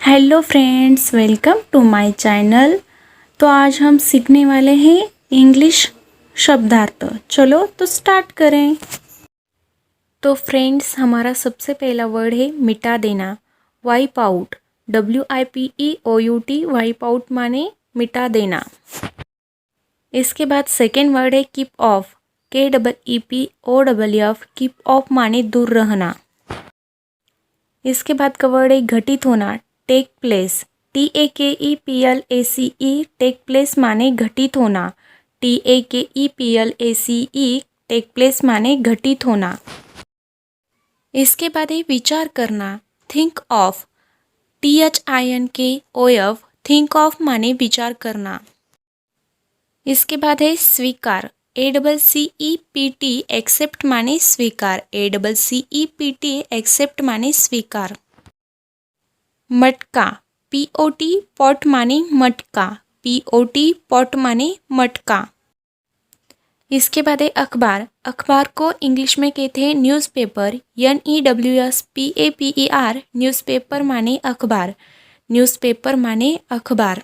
Hello friends, welcome to my channel. तो आज हम सीखने वाले हैं इंग्लिश शब्दार्थ। चलो तो स्टार्ट करें। तो फ्रेंड्स, हमारा सबसे पहला वर्ड है मिटा देना, wipe out. WIPEOUT, wipe out माने मिटा देना। इसके बाद सेकेंड वर्ड है keep of, KEEPOFF, keep of माने दूर रहना। इसके बाद का वर्ड है घटित होना, take place, TAKEPLACE, take place माने घटित होना। TAKEPLACE, टेक प्लेस माने घटित होना। इसके बाद है विचार करना, think of, THINKOF, think of माने विचार करना। इसके बाद है स्वीकार, ACCEPT, एक्सेप्ट माने स्वीकार, ACCEPT, एक्सेप्ट माने स्वीकार। मटका, POT, पॉट माने मटका, POT, पॉट माने मटका। इसके बाद है अखबार, अखबार को इंग्लिश में कहते हैं न्यूज़पेपर, NEWSPAPER, न्यूज़पेपर माने अखबार, न्यूज़पेपर माने अखबार।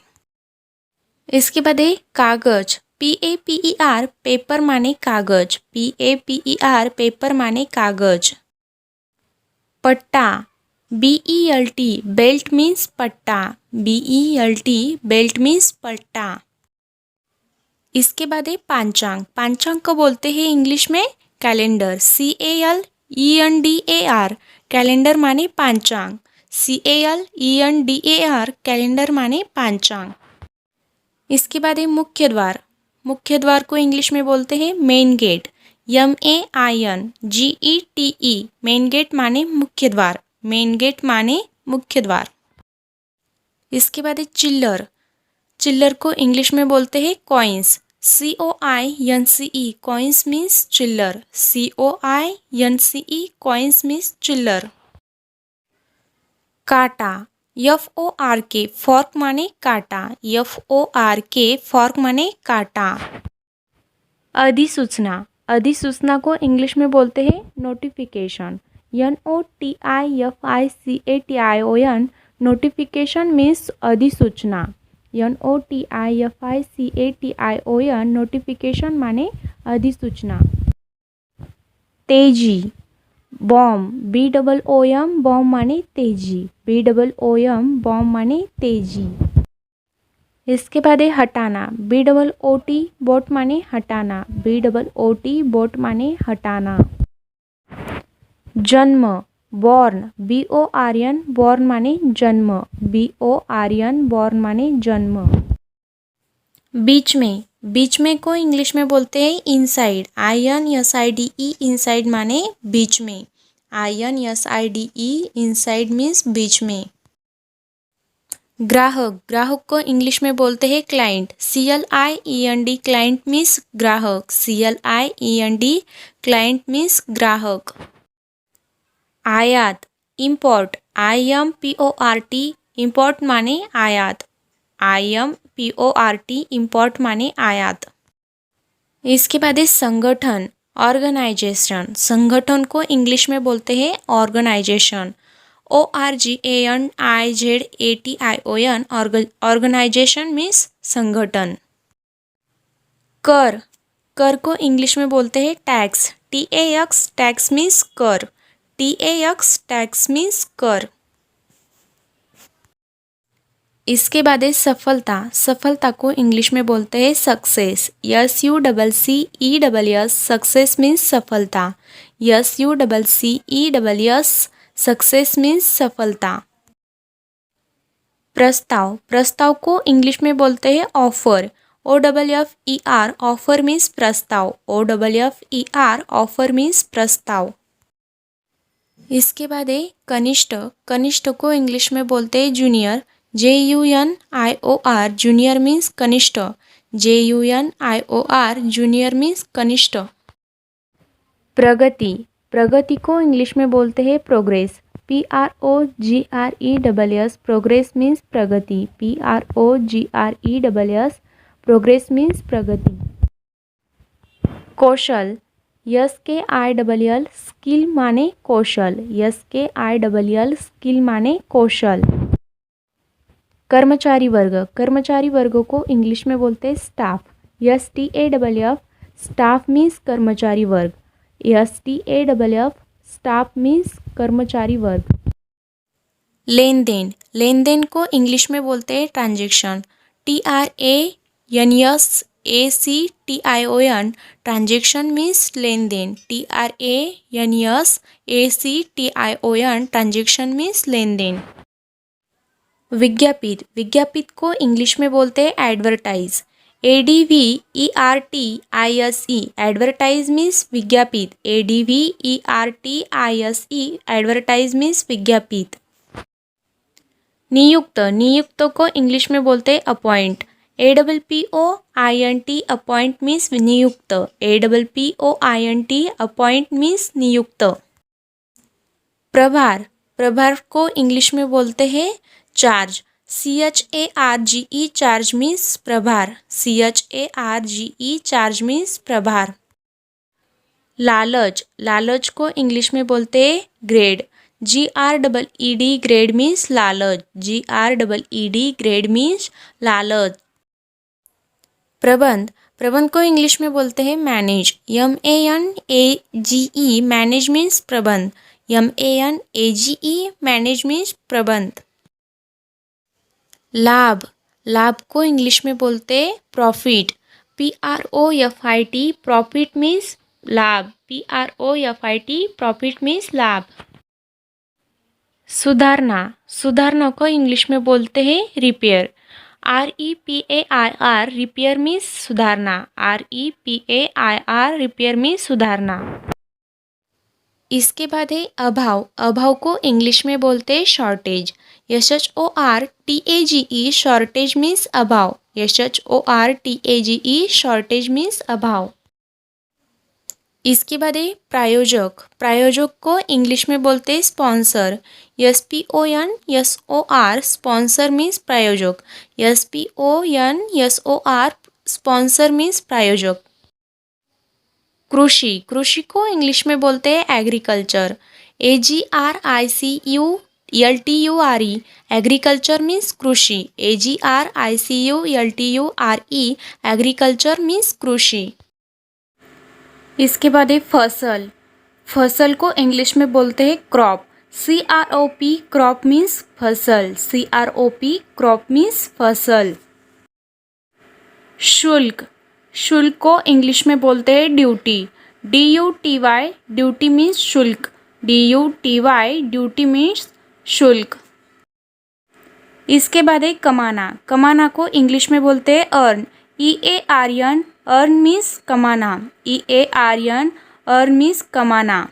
इसके बाद है कागज, PAPER, पेपर माने कागज, PAPER, पेपर माने कागज। पट्टा, BELT, बेल्ट मीन्स पट्टा, BELT, बेल्ट मीन्स पट्टा। इसके बाद है पांचांग, पांचांग को बोलते हैं इंग्लिश में कैलेंडर, CALENDAR, कैलेंडर माने पांचांग, CALENDAR, कैलेंडर माने पांचांग। इसके बाद है मुख्य द्वार, मुख्य द्वार को इंग्लिश में बोलते हैं main gate, MAINGETE, main gate माने मुख्य द्वार, मेन गेट माने मुख्य द्वार। इसके बाद है चिल्लर, चिल्लर को इंग्लिश में बोलते हैं कॉइन्स, COINCE, कॉइन्स मीन्स चिल्लर, COINCE, कॉइन्स मीन्स चिल्लर। काटा, FORK, फॉर्क माने काटा, FORK, फॉर्क माने काटा। अधिसूचना, अधिसूचना को इंग्लिश में बोलते हैं नोटिफिकेशन, NOTIFICATION, नोटिफिकेशन मीन्स अधिसूचना, NOTIFICATION, नोटिफिकेशन माने अधिसूचना। तेजी, बॉम्ब, BOOM, बॉम्ब माने तेजी, BOOM, बॉम्ब माने तेजी। इसके बाद है हटाना, BOOT, बोट माने हटाना, BOOT, बोट माने हटाना। जन्म, बॉर्न, BORN, बॉर्न माने जन्म, BORN, बॉर्न माने जन्म। बीच में, बीच में को इंग्लिश में बोलते हैं इनसाइड, INSIDE, इनसाइड माने बीच में, INSIDE, इनसाइड मीन्स बीच में। ग्राहक, ग्राहक को इंग्लिश में बोलते हैं क्लाइंट, CLIENT, क्लाइंट मीन्स ग्राहक, CLIENT, क्लाइंट मीन्स ग्राहक। आयात, इंपोर्ट, IMPORT, इंपोर्ट माने आयात, IMPORT, इंपोर्ट माने आयात। इसके बाद है संगठन, ऑर्गेनाइजेशन, संगठन को इंग्लिश में बोलते हैं ऑर्गेनाइजेशन, ORGANIZATION, ऑर्गेनाइजेशन मीन्स संगठन। कर, कर को इंग्लिश में बोलते हैं टैक्स, TAX, टैक्स मीन्स कर, TAX, टैक्स मीन्स कर। इसके बाद है सफलता, सफलता को इंग्लिश में बोलते हैं सक्सेस, SUCCESS, सक्सेस मीन्स सफलता, SUCCESS, सक्सेस मीन्स सफलता। प्रस्ताव, प्रस्ताव को इंग्लिश में बोलते हैं ऑफर, OFFER, ऑफर मीन्स प्रस्ताव, OFFER, ऑफर मीन्स प्रस्ताव। इसके बाद है कनिष्ठ, कनिष्ठ को इंग्लिश में बोलते हैं जूनियर, JUNIOR, जूनियर मीन्स कनिष्ठ, JUNIOR, जूनियर मीन्स कनिष्ठ। प्रगति, प्रगति को इंग्लिश में बोलते हैं प्रोग्रेस, PROGRESS, प्रोग्रेस मीन्स प्रगति, PROGRESS, प्रोग्रेस मीन्स प्रगति। कौशल, SKILL, स्किल माने कौशल, SKILL, स्किल माने कौशल। कर्मचारी वर्ग को इंग्लिश में बोलते हैं स्टाफ, STAFF, स्टाफ मीन्स कर्मचारी वर्ग, STAFF, स्टाफ मीन्स कर्मचारी वर्ग। लेन देन को इंग्लिश में बोलते हैं ट्रांजैक्शन, TRANSACTION, ट्रांजैक्शन मीन्स लेन देन, TRANSACTION, ट्रांजैक्शन मीन्स लेन देन। विज्ञापित को इंग्लिश में बोलते हैं एडवर्टाइज, ADVERTISE, एडवर्टाइज मीन्स विज्ञापित, ADVERTISE, एडवर्टाइज मीन्स विज्ञापित। नियुक्त को इंग्लिश में बोलते हैं अपॉइंट, APPOINT, अपॉइंट मीन्स नियुक्त, APPOINT, अपॉइंट मीन्स नियुक्त। प्रभार को इंग्लिश में बोलते हैं चार्ज, CHARGE, चार्ज मीन्स प्रभार, CHARGE, चार्ज मीन्स प्रभार। लालच को इंग्लिश में बोलते हैं ग्रेड, GREED, ग्रेड मीन्स लालच, GREED, ग्रेड मीन्स लालच। प्रबंध को इंग्लिश में बोलते हैं मैनेज, MANAGE, मैनेज मीन्स प्रबंध, MANAGE, मैनेज मीन्स प्रबंध। लाभ को इंग्लिश में बोलते हैं प्रॉफिट, PROFIT, प्रॉफिट मीन्स लाभ, PROFIT, प्रॉफिट मीन्स लाभ। सुधारना को इंग्लिश में बोलते हैं रिपेयर, REPAIR, रिपेयर मीन्स सुधारना, REPAIR, रिपेयर मीन्स सुधारना। इसके बाद है अभाव को इंग्लिश में बोलते हैं शॉर्टेज, SHORTAGE, शॉर्टेज मीन्स अभाव, SHORTAGE, शॉर्टेज मीन्स अभाव। इसके बाद है प्रायोजक को इंग्लिश में बोलते हैं स्पॉन्सर, SPONSOR, स्पॉन्सर मीन्स प्रायोजक, SPONSOR, स्पॉन्सर मीन्स प्रायोजक। कृषि को इंग्लिश में बोलते हैं एग्रीकल्चर, AGRICULTURE, एग्रीकल्चर मीन्स कृषि, AGRICULTURE, एग्रीकल्चर मीन्स कृषि। इसके बाद है फसल को इंग्लिश में बोलते हैं क्रॉप, CROP, क्रॉप मीन्स फसल, CROP, क्रॉप मीन्स फसल। शुल्क को इंग्लिश में बोलते हैं ड्यूटी, DUTY, ड्यूटी मीन्स शुल्क, DUTY, ड्यूटी मीन्स शुल्क। इसके बाद है कमाना को इंग्लिश में बोलते हैं अर्न, EARN, अर्न मीन्स कमाना, EARN, अर्न मीन्स कमाना।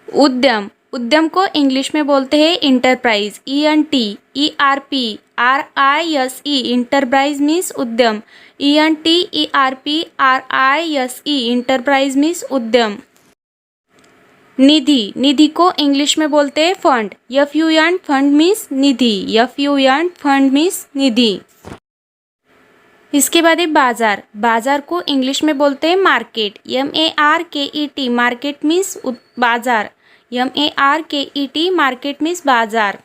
उद्यम को इंग्लिश में बोलते हैं इंटरप्राइज, ENTERPRISE, इंटरप्राइज मीन्स उद्यम, ENTERPRISE, इंटरप्राइज मीन्स उद्यम। निधि को इंग्लिश में बोलते हैं फंड, FUN, फंड मीन्स निधि, FUN, फंड मीन्स निधि। इसके बाद है बाजार को इंग्लिश में बोलते हैं मार्केट, MARKET, मार्केट मीन्स बाजार, MARKET, मार्केट मीन्स बाजार।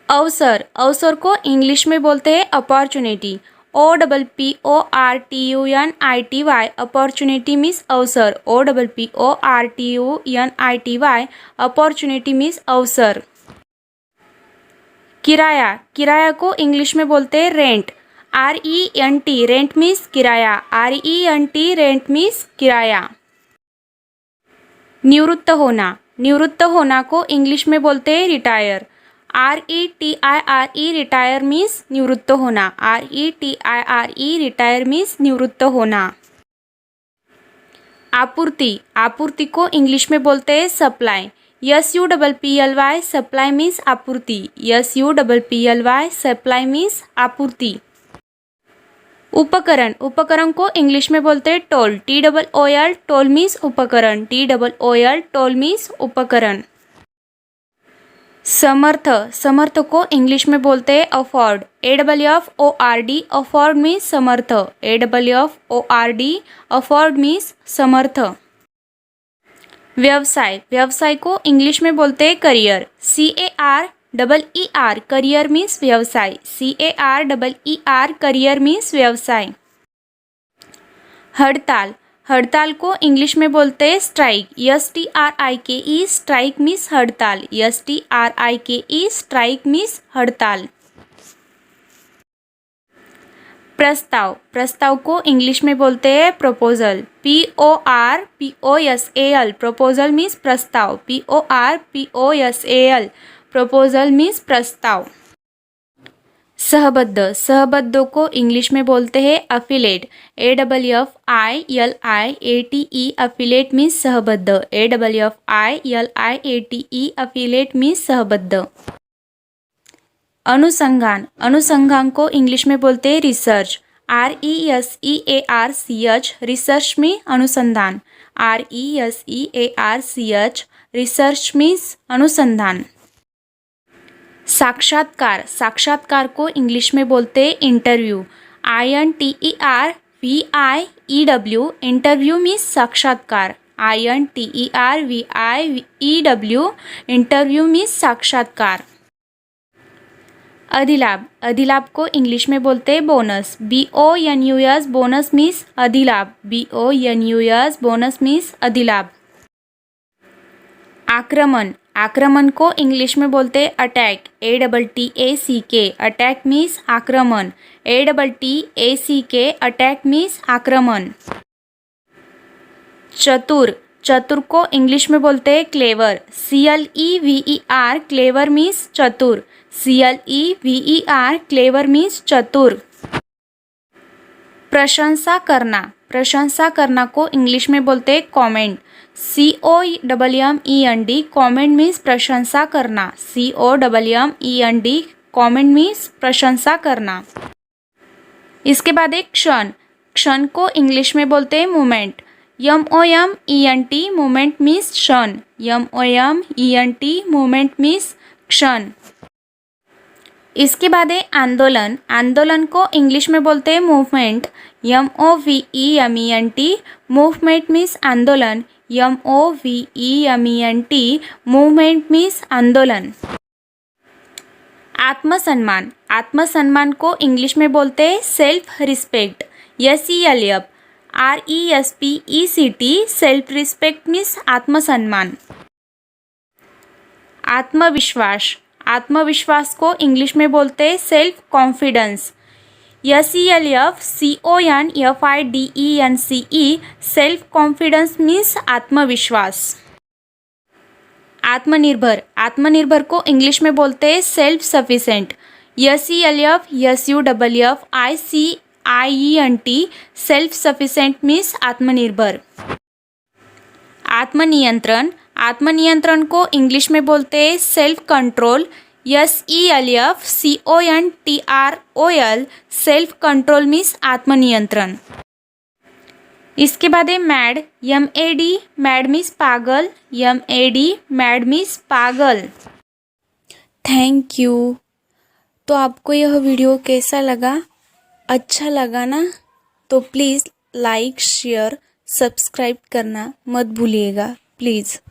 अवसर को इंग्लिश में बोलते हैं अपॉर्चुनिटी, OPPORTUNITY, अपॉर्चुनिटी मीन्स अवसर, OPPORTUNITY, अपॉर्चुनिटी मीन्स अवसर। किराया को इंग्लिश में बोलते हैं रेंट, RENT, रेंट मीन्स किराया, RENT, रेंट मीन्स किराया। निवृत्त होना को इंग्लिश में बोलते हैं रिटायर, RETIRE, रिटायर मीन्स निवृत्त होना, RETIRE, रिटायर मीन्स निवृत्त होना। आपूर्ति को इंग्लिश में बोलते हैं सप्लाई, SUPPLY, सप्लाई मीन्स आपूर्ति, SUPPLY, सप्लाई मीन्स आपूर्ति। उपकरण को इंग्लिश में बोलते हैं टोल, TOOL, टोल मीन्स उपकरण, TOOL, टोल मीन्स उपकरण। समर्थ को इंग्लिश में बोलते हैं अफोर्ड, AWFORD, अफोर्ड मीन्स समर्थ, AWFORD, अफोर्ड मीन्स समर्थ। व्यवसाय को इंग्लिश में बोलते हैं करियर, CARER करियर मीन्स व्यवसाय, CARER करियर मीन्स व्यवसाय। हड़ताल, हड़ताल को इंग्लिश में बोलते हैं स्ट्राइक, STRIKE स्ट्राइक मीन्स हड़ताल, STRIKE स्ट्राइक मीन्स हड़ताल। प्रस्ताव, प्रस्ताव को इंग्लिश में बोलते हैं प्रपोजल, PORPOSAL प्रपोजल मीन्स प्रस्ताव, PORPOSAL प्रपोजल मीन्स प्रस्ताव। सहबद्ध, सहबद्ध को इंग्लिश में बोलते हैं अफिलेट, AFFILIATE अफिलेट मीन्स सहबद्ध, AFFILIATE अफिलेट मीन्स सहबद्ध। अनुसंधान, अनुसंधान को इंग्लिश में बोलते हैं रिसर्च, RESEARCH रिसर्च में अनुसंधान, RESEARCH रिसर्च मीन्स अनुसंधान। साक्षात्कार, साक्षात्कार को इंग्लिश में बोलते हैं इंटरव्यू, INTERVIEW इंटरव्यू मीन्स साक्षात्कार, INTERVIEW इंटरव्यू मीन्स साक्षात्कार। अधिलाभ, अधिलाभ को इंग्लिश में बोलते हैं बोनस, BONUS बोनस मीन्स अधिलाभ, BONUS बोनस मीन्स अधिलाभ। आक्रमण, आक्रमण को इंग्लिश में बोलते हैं अटैक, ATTACK अटैक मीन्स आक्रमण, ATTACK अटैक मीन्स आक्रमण। चतुर, चतुर को इंग्लिश में बोलते हैं क्लेवर, CLEVER क्लेवर मीन्स चतुर, CLEVER क्लेवर मीन्स चतुर। प्रशंसा करना, प्रशंसा करना को इंग्लिश में बोलते हैं कॉमेंट, COMMENT कॉमेंट मीन्स प्रशंसा करना, COMMENT कॉमेंट मीन्स प्रशंसा करना। इसके बाद एक क्षण, क्षण को इंग्लिश में बोलते हैं मोमेंट, MOMENT मोमेंट मीन्स क्षण, MOMENT मोमेंट मीन्स क्षण। इसके बाद है आंदोलन, आंदोलन को इंग्लिश में बोलते हैं मूवमेंट, MOVEMENT मूवमेंट मीन्स आंदोलन, MOVEMENT मूवमेंट मीन्स आंदोलन। आत्मसम्मान, आत्मसम्मान को इंग्लिश में बोलते हैं self respect, SELF RESPECT self respect means आत्मसम्मान। आत्मविश्वास, आत्मविश्वास को इंग्लिश में बोलते हैं self confidence, SELF CONFIDENCE self confidence means आत्मविश्वास। आत्मनिर्भर, आत्मनिर्भर को इंग्लिश में बोलते हैं self sufficient, SELF SUFFICIENT self sufficient means आत्मनिर्भर। आत्मनियंत्रण, आत्मनियंत्रण को इंग्लिश में बोलते हैं self control, SELF CONTROL self control means आत्मनियंत्रण। इसके बाद है मैड, MAD मैड मीन्स पागल, MAD मैड मीन्स पागल। Thank you. तो आपको यह वीडियो कैसा लगा? अच्छा लगा ना? तो प्लीज़ लाइक शेयर सब्सक्राइब करना मत भूलिएगा प्लीज़।